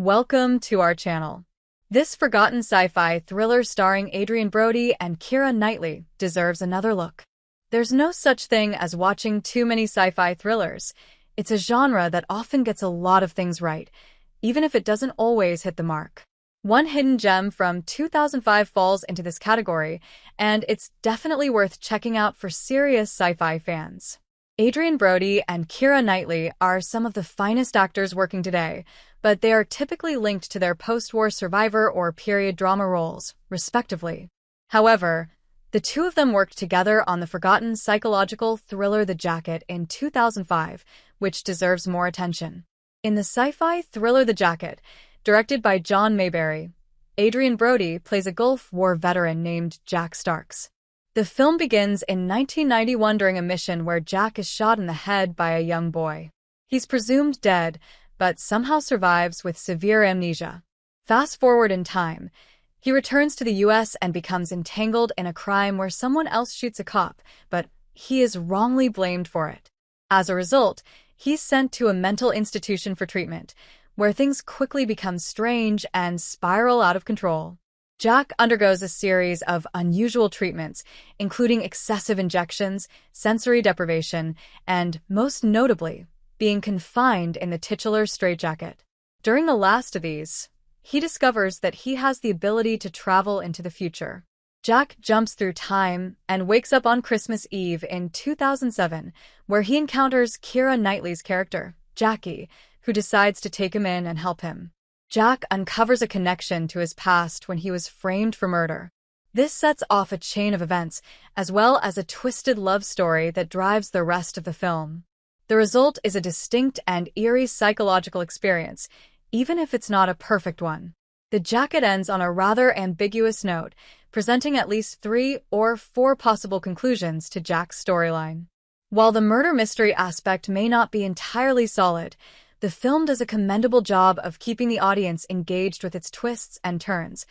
Welcome to our channel. This forgotten sci-fi thriller starring Adrien Brody and Keira Knightley deserves another look. There's no such thing as watching too many sci-fi thrillers. It's a genre that often gets a lot of things right, even if it doesn't always hit the mark. One hidden gem from 2005 falls into this category, and it's definitely worth checking out for serious sci-fi fans. Adrien Brody and Keira Knightley are some of the finest actors working today, but they are typically linked to their post-war survivor or period drama roles, respectively. However, the two of them worked together on the forgotten psychological thriller The Jacket in 2005, which deserves more attention. In the sci-fi thriller The Jacket, directed by John Mayberry, Adrien Brody plays a Gulf War veteran named Jack Starks. The film begins in 1991 during a mission where Jack is shot in the head by a young boy. He's presumed dead, but somehow survives with severe amnesia. Fast forward in time, he returns to the US and becomes entangled in a crime where someone else shoots a cop, but he is wrongly blamed for it. As a result, he's sent to a mental institution for treatment, where things quickly become strange and spiral out of control. Jack undergoes a series of unusual treatments, including excessive injections, sensory deprivation, and, most notably, being confined in the titular straitjacket. During the last of these, he discovers that he has the ability to travel into the future. Jack jumps through time and wakes up on Christmas Eve in 2007, where he encounters Keira Knightley's character, Jackie, who decides to take him in and help him. Jack uncovers a connection to his past when he was framed for murder. This sets off a chain of events, as well as a twisted love story that drives the rest of the film. The result is a distinct and eerie psychological experience, even if it's not a perfect one. The Jacket ends on a rather ambiguous note, presenting at least 3 or 4 possible conclusions to Jack's storyline. While the murder mystery aspect may not be entirely solid, the film does a commendable job of keeping the audience engaged with its twists and turns,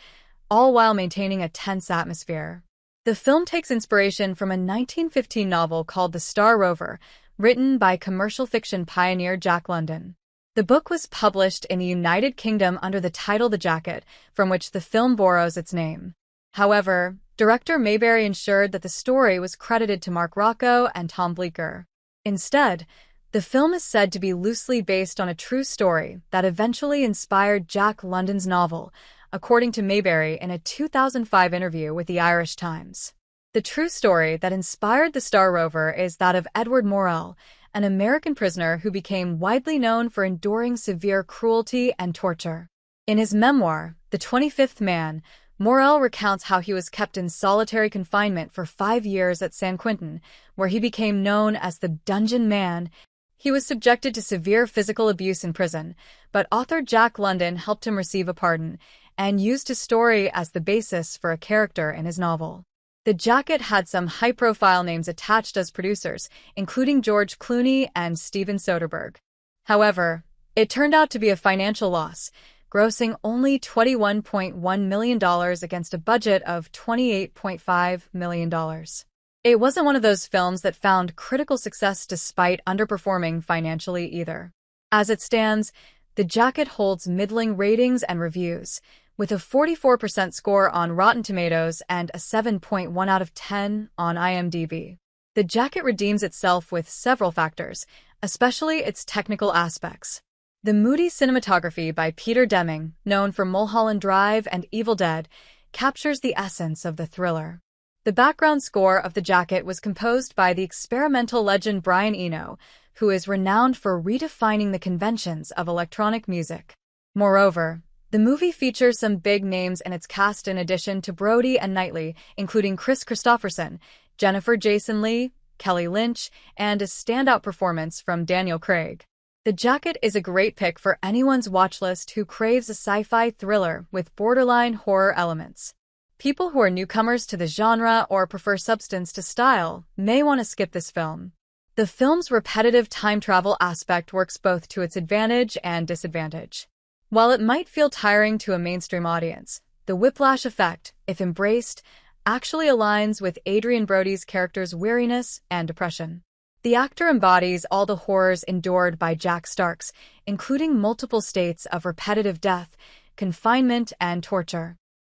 all while maintaining a tense atmosphere. The film takes inspiration from a 1915 novel called The Star Rover, written by commercial fiction pioneer Jack London. The book was published in the United Kingdom under the title The Jacket, from which the film borrows its name. However, director Mayberry ensured that the story was credited to Mark Rocco and Tom Bleecker. Instead, the film is said to be loosely based on a true story that eventually inspired Jack London's novel, according to Mayberry in a 2005 interview with the Irish Times. The true story that inspired the Star Rover is that of Edward Morrell, an American prisoner who became widely known for enduring severe cruelty and torture. In his memoir, The 25th Man, Morrell recounts how he was kept in solitary confinement for 5 years at San Quentin, where he became known as the Dungeon Man. He was subjected to severe physical abuse in prison, but author Jack London helped him receive a pardon and used his story as the basis for a character in his novel. The Jacket had some high-profile names attached as producers, including George Clooney and Steven Soderbergh. However, it turned out to be a financial loss, grossing only $21.1 million against a budget of $28.5 million. It wasn't one of those films that found critical success despite underperforming financially either. As it stands, The Jacket holds middling ratings and reviews, with a 44% score on Rotten Tomatoes and a 7.1 out of 10 on IMDb. The Jacket redeems itself with several factors, especially its technical aspects. The moody cinematography by Peter Deming, known for Mulholland Drive and Evil Dead, captures the essence of the thriller. The background score of The Jacket was composed by the experimental legend Brian Eno, who is renowned for redefining the conventions of electronic music. Moreover, the movie features some big names in its cast in addition to Brody and Knightley, including Chris Christopherson, Jennifer Jason Leigh, Kelly Lynch, and a standout performance from Daniel Craig. The Jacket is a great pick for anyone's watchlist who craves a sci-fi thriller with borderline horror elements. People who are newcomers to the genre or prefer substance to style may want to skip this film. The film's repetitive time travel aspect works both to its advantage and disadvantage. While it might feel tiring to a mainstream audience, the whiplash effect, if embraced, actually aligns with Adrien Brody's character's weariness and depression. The actor embodies all the horrors endured by Jack Starks, including multiple states of repetitive death, confinement, and torture.